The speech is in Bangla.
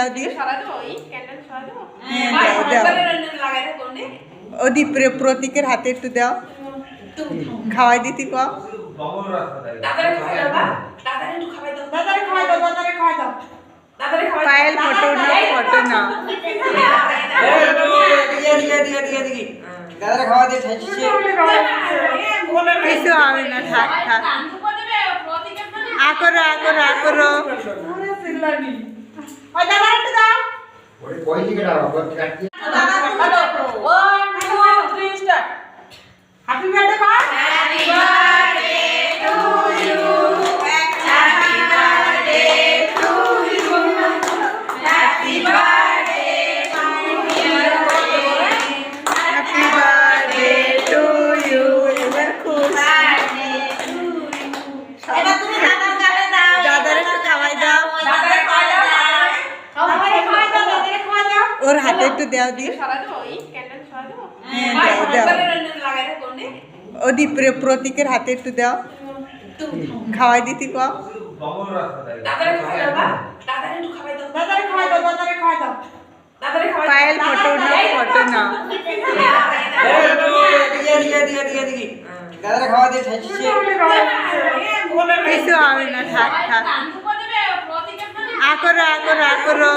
দাও দি দাও ওদি প্রতীকের হাতে একটু দাও খাওয়াই দিতি ক পায়েল ফটো না কিছু হবে না থাক আকরো হ্যাপি বার্থডে কর happy birthday to you happy birthday to you happy birthday happy birthday to you এবার খুশ এবার তুমি দাদার গালে দাও দাদার একটু খাওয়াই দাও দাদারে খাওয়া দাও দাদারে খাওয়া দাও ওর হাতে একটু দাও দি দাও ওদি প্রতীকের হাতে একটু দাও খাওয়াই দিতি ক পায়েল ফটো না কিছু হবে না থাক আকরো